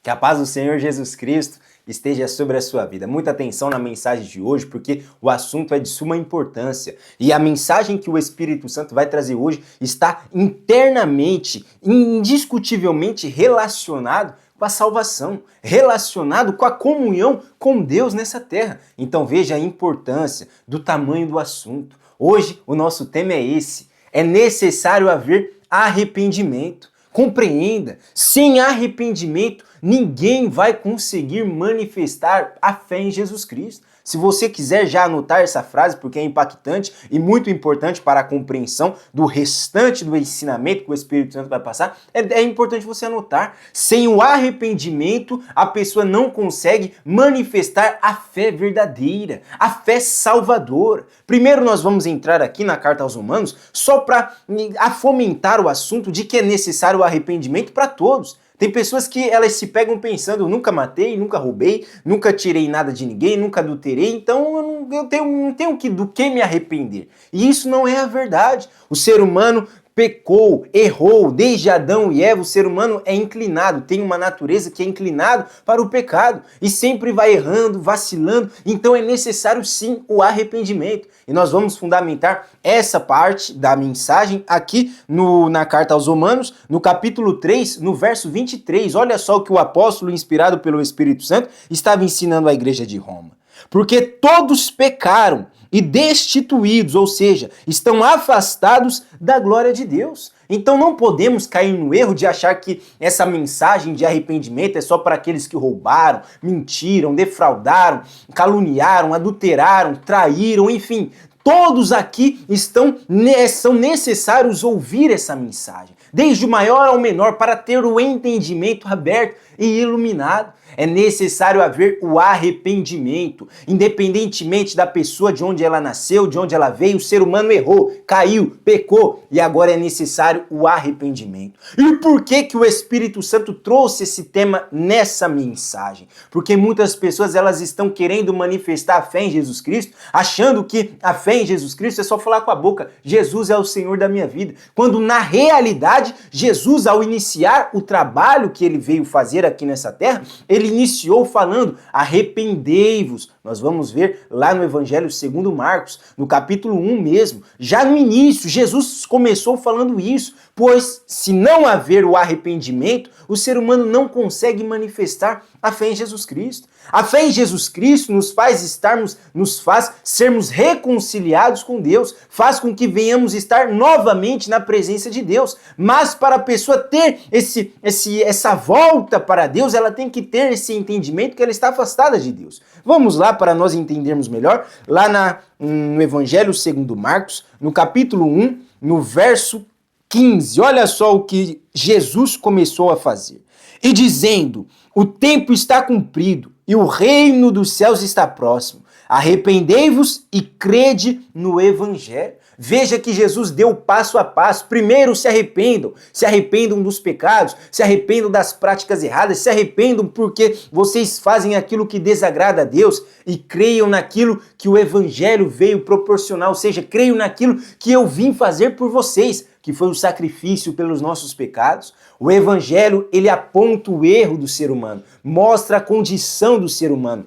Que a paz do Senhor Jesus Cristo esteja sobre a sua vida. Muita atenção na mensagem de hoje, porque o assunto é de suma importância. E a mensagem que o Espírito Santo vai trazer hoje está internamente, indiscutivelmente relacionado com a salvação, relacionado com a comunhão com Deus nessa terra. Então veja a importância do tamanho do assunto. Hoje o nosso tema é esse. É necessário haver arrependimento. Compreenda, sem arrependimento, ninguém vai conseguir manifestar a fé em Jesus Cristo. Se você quiser já anotar essa frase, porque é impactante e muito importante para a compreensão do restante do ensinamento que o Espírito Santo vai passar, é importante você anotar. Sem o arrependimento, a pessoa não consegue manifestar a fé verdadeira, a fé salvadora. Primeiro nós vamos entrar aqui na carta aos Romanos só para fomentar o assunto de que é necessário o arrependimento para todos. Tem pessoas que elas se pegam pensando, eu nunca matei, nunca roubei, nunca tirei nada de ninguém, nunca adulterei, então eu não tenho do que me arrepender. E isso não é a verdade. O ser humano pecou, errou, desde Adão e Eva, o ser humano é inclinado, tem uma natureza que é inclinado para o pecado e sempre vai errando, vacilando, então é necessário sim o arrependimento. E nós vamos fundamentar essa parte da mensagem aqui na carta aos Romanos, no capítulo 3, no verso 23. Olha só o que o apóstolo, inspirado pelo Espírito Santo, estava ensinando à igreja de Roma. Porque todos pecaram e destituídos, ou seja, estão afastados da glória de Deus. Então não podemos cair no erro de achar que essa mensagem de arrependimento é só para aqueles que roubaram, mentiram, defraudaram, caluniaram, adulteraram, traíram, enfim. Todos aqui são necessários ouvir essa mensagem, desde o maior ao menor, para ter o entendimento aberto e iluminado. É necessário haver o arrependimento, independentemente da pessoa, de onde ela nasceu, de onde ela veio, o ser humano errou, caiu, pecou e agora é necessário o arrependimento. E por que o Espírito Santo trouxe esse tema nessa mensagem? Porque muitas pessoas elas estão querendo manifestar a fé em Jesus Cristo, achando que a fé em Jesus Cristo é só falar com a boca, Jesus é o Senhor da minha vida, quando na realidade Jesus, ao iniciar o trabalho que ele veio fazer aqui nessa terra, ele iniciou falando, arrependei-vos. Nós vamos ver lá no Evangelho segundo Marcos, no capítulo 1 mesmo. Já no início, Jesus começou falando isso, pois se não haver o arrependimento, o ser humano não consegue manifestar a fé em Jesus Cristo. A fé em Jesus Cristo nos faz sermos reconciliados com Deus, faz com que venhamos estar novamente na presença de Deus. Mas para a pessoa ter essa volta para Deus, ela tem que ter esse entendimento que ela está afastada de Deus. Vamos lá para nós entendermos melhor, lá no Evangelho segundo Marcos, no capítulo 1, no verso 15. Olha só o que Jesus começou a fazer. E dizendo, o tempo está cumprido e o reino dos céus está próximo. Arrependei-vos e crede no Evangelho. Veja que Jesus deu passo a passo. Primeiro se arrependam dos pecados, se arrependam das práticas erradas, se arrependam porque vocês fazem aquilo que desagrada a Deus e creiam naquilo que o Evangelho veio proporcionar, ou seja, creiam naquilo que eu vim fazer por vocês, que foi o sacrifício pelos nossos pecados. O Evangelho, ele aponta o erro do ser humano, mostra a condição do ser humano,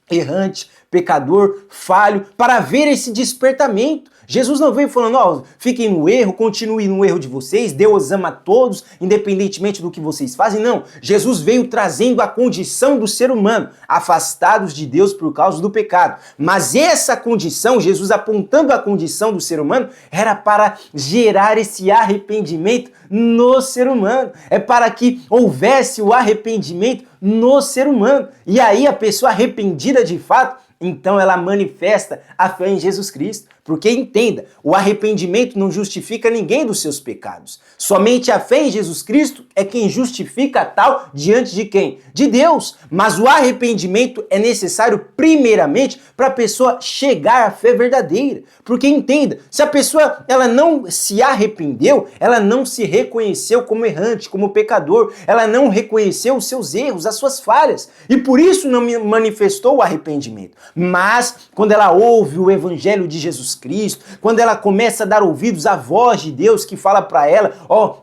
errante, pecador, falho, para ver esse despertamento. Jesus não veio falando, fiquem no erro, continuem no erro de vocês, Deus ama todos, independentemente do que vocês fazem. Não, Jesus veio trazendo a condição do ser humano, afastados de Deus por causa do pecado. Mas essa condição, Jesus apontando a condição do ser humano, era para gerar esse arrependimento no ser humano. É para que houvesse o arrependimento no ser humano. E aí a pessoa arrependida de fato, então ela manifesta a fé em Jesus Cristo. Porque entenda, o arrependimento não justifica ninguém dos seus pecados. Somente a fé em Jesus Cristo é quem justifica tal diante de quem? De Deus. Mas o arrependimento é necessário primeiramente para a pessoa chegar à fé verdadeira. Porque entenda, se a pessoa ela não se arrependeu, ela não se reconheceu como errante, como pecador, ela não reconheceu os seus erros, as suas falhas, e por isso não manifestou o arrependimento. Mas, quando ela ouve o evangelho de Jesus Cristo, quando ela começa a dar ouvidos à voz de Deus que fala para ela,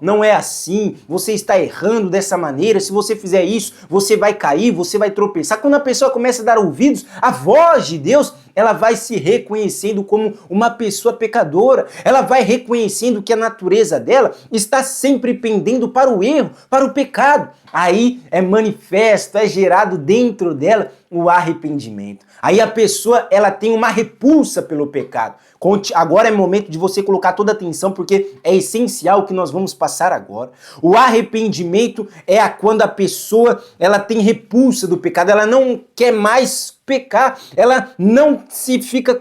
não é assim, você está errando dessa maneira, se você fizer isso, você vai cair, você vai tropeçar. Quando a pessoa começa a dar ouvidos à voz de Deus, ela vai se reconhecendo como uma pessoa pecadora, ela vai reconhecendo que a natureza dela está sempre pendendo para o erro, para o pecado. Aí é manifesto, é gerado dentro dela o arrependimento. Aí a pessoa, ela tem uma repulsa pelo pecado. Agora é momento de você colocar toda a atenção, porque é essencial o que nós vamos passar agora. O arrependimento é quando a pessoa, ela tem repulsa do pecado, ela não quer mais pecar, ela não se fica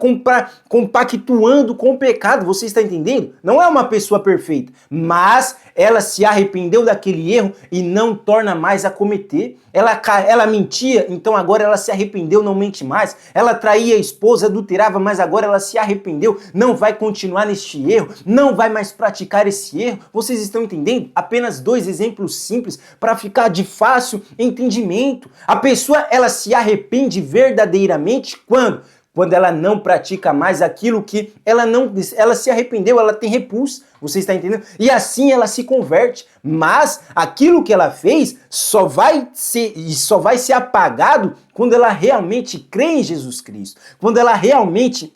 compactuando com o pecado, você está entendendo? Não é uma pessoa perfeita, mas ela se arrependeu daquele erro e não torna mais a cometer. Ela mentia, então agora ela se arrependeu, não mente mais. Ela traía a esposa, adulterava, mas agora ela se arrependeu, não vai continuar neste erro, não vai mais praticar esse erro. Vocês estão entendendo? Apenas 2 exemplos simples para ficar de fácil entendimento. A pessoa, ela se arrepende verdadeiramente quando ela não pratica mais aquilo que ela se arrependeu, ela tem repulsa, você está entendendo? E assim ela se converte, mas aquilo que ela fez só vai ser apagado quando ela realmente crê em Jesus Cristo, quando ela realmente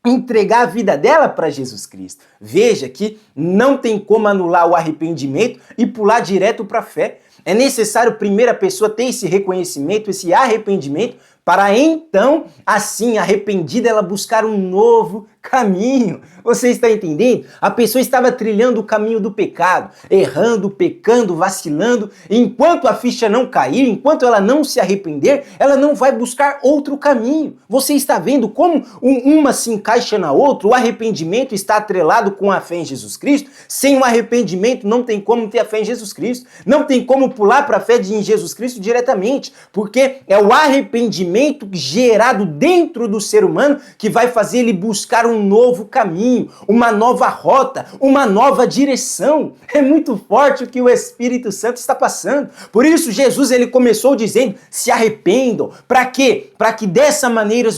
entregar a vida dela para Jesus Cristo. Veja que não tem como anular o arrependimento e pular direto para a fé. É necessário primeiro a pessoa ter esse reconhecimento, esse arrependimento, para então, assim, arrependida, ela buscar um novo caminho. Você está entendendo? A pessoa estava trilhando o caminho do pecado, errando, pecando, vacilando. Enquanto a ficha não cair, enquanto ela não se arrepender, ela não vai buscar outro caminho. Você está vendo como uma se encaixa na outra? O arrependimento está atrelado com a fé em Jesus Cristo. Sem o arrependimento não tem como ter a fé em Jesus Cristo. Não tem como pular para a fé em Jesus Cristo diretamente, porque é o arrependimento gerado dentro do ser humano que vai fazer ele buscar um novo caminho, uma nova rota, uma nova direção. É muito forte o que o Espírito Santo está passando. Por isso Jesus, ele começou dizendo: se arrependam. Para quê? Para que dessa maneira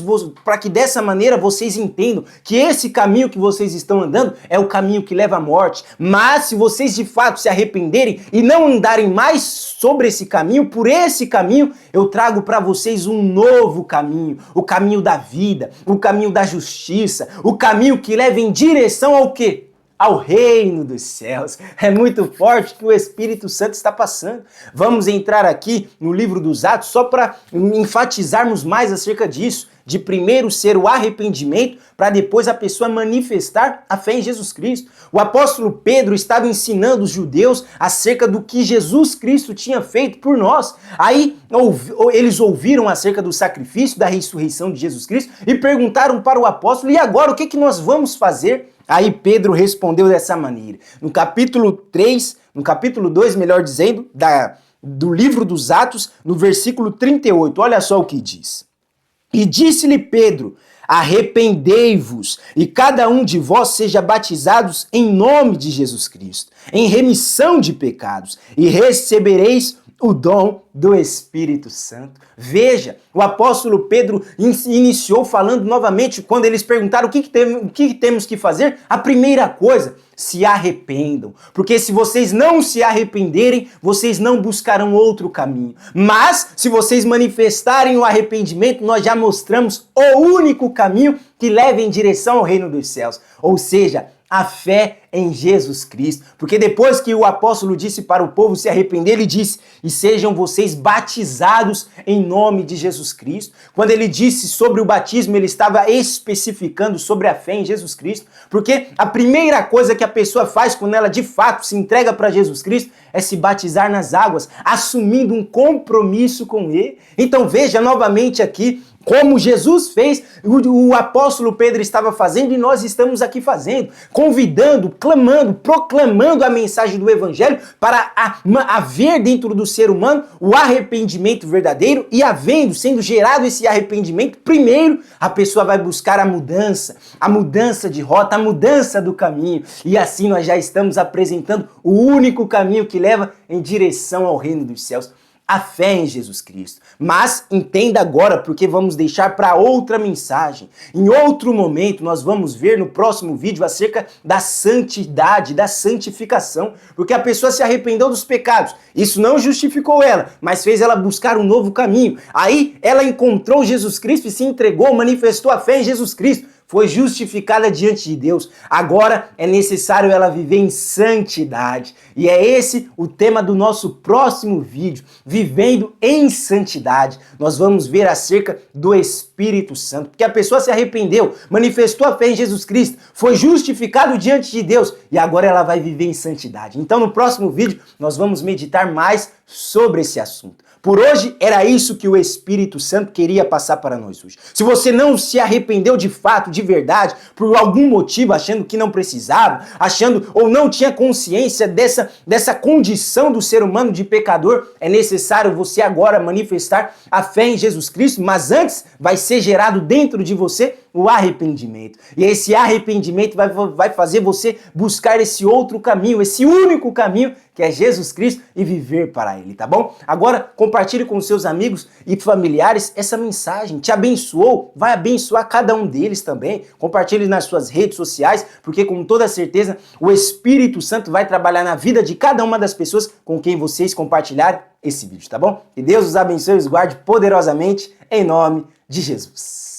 vocês entendam que esse caminho que vocês estão andando é o caminho que leva à morte. Mas se vocês de fato se arrependerem e não andarem mais sobre esse caminho, por esse caminho, eu trago para vocês um novo caminho, o caminho da vida, o caminho da justiça, o caminho que leva em direção ao quê? Ao reino dos céus. É muito forte que o Espírito Santo está passando. Vamos entrar aqui no livro dos Atos só para enfatizarmos mais acerca disso, de primeiro ser o arrependimento para depois a pessoa manifestar a fé em Jesus Cristo. O apóstolo Pedro estava ensinando os judeus acerca do que Jesus Cristo tinha feito por nós. Aí eles ouviram acerca do sacrifício, da ressurreição de Jesus Cristo e perguntaram para o apóstolo: e agora o que nós vamos fazer? Aí Pedro respondeu dessa maneira. No capítulo 2, melhor dizendo, do livro dos Atos, no versículo 38, olha só o que diz. E disse-lhe Pedro: arrependei-vos, e cada um de vós seja batizados em nome de Jesus Cristo, em remissão de pecados, e recebereis o dom do Espírito Santo. Veja, o apóstolo Pedro iniciou falando novamente, quando eles perguntaram o que temos que fazer, a primeira coisa: se arrependam. Porque se vocês não se arrependerem, vocês não buscarão outro caminho. Mas, se vocês manifestarem o arrependimento, nós já mostramos o único caminho que leva em direção ao reino dos céus. Ou seja, a fé em Jesus Cristo. Porque depois que o apóstolo disse para o povo se arrepender, ele disse: e sejam vocês batizados em nome de Jesus Cristo. Quando ele disse sobre o batismo, ele estava especificando sobre a fé em Jesus Cristo. Porque a primeira coisa que a pessoa faz quando ela de fato se entrega para Jesus Cristo é se batizar nas águas, assumindo um compromisso com ele. Então veja novamente aqui como Jesus fez, o apóstolo Pedro estava fazendo e nós estamos aqui fazendo, convidando, clamando, proclamando a mensagem do Evangelho para haver dentro do ser humano o arrependimento verdadeiro, e sendo gerado esse arrependimento, primeiro a pessoa vai buscar a mudança de rota, a mudança do caminho, e assim nós já estamos apresentando o único caminho que leva em direção ao reino dos céus. a fé em Jesus Cristo. Mas entenda agora, porque vamos deixar para outra mensagem. Em outro momento, nós vamos ver no próximo vídeo acerca da santidade, da santificação, porque a pessoa se arrependeu dos pecados. Isso não justificou ela, mas fez ela buscar um novo caminho. Aí ela encontrou Jesus Cristo e se entregou, manifestou a fé em Jesus Cristo. Foi justificada diante de Deus. Agora é necessário ela viver em santidade. E é esse o tema do nosso próximo vídeo, vivendo em santidade. Nós vamos ver acerca do Espírito Santo, porque a pessoa se arrependeu, manifestou a fé em Jesus Cristo, foi justificado diante de Deus e agora ela vai viver em santidade. Então no próximo vídeo nós vamos meditar mais sobre esse assunto. Por hoje, era isso que o Espírito Santo queria passar para nós hoje. Se você não se arrependeu de fato, de verdade, por algum motivo, achando que não precisava, achando ou não tinha consciência dessa condição do ser humano de pecador, é necessário você agora manifestar a fé em Jesus Cristo, mas antes vai ser gerado dentro de você o arrependimento. E esse arrependimento vai fazer você buscar esse outro caminho, esse único caminho, que é Jesus Cristo, e viver para Ele, tá bom? Agora, compartilhe com seus amigos e familiares essa mensagem. Te abençoou? Vai abençoar cada um deles também. Compartilhe nas suas redes sociais, porque com toda certeza o Espírito Santo vai trabalhar na vida de cada uma das pessoas com quem vocês compartilharem esse vídeo, tá bom? Que Deus os abençoe e os guarde poderosamente, em nome de Jesus.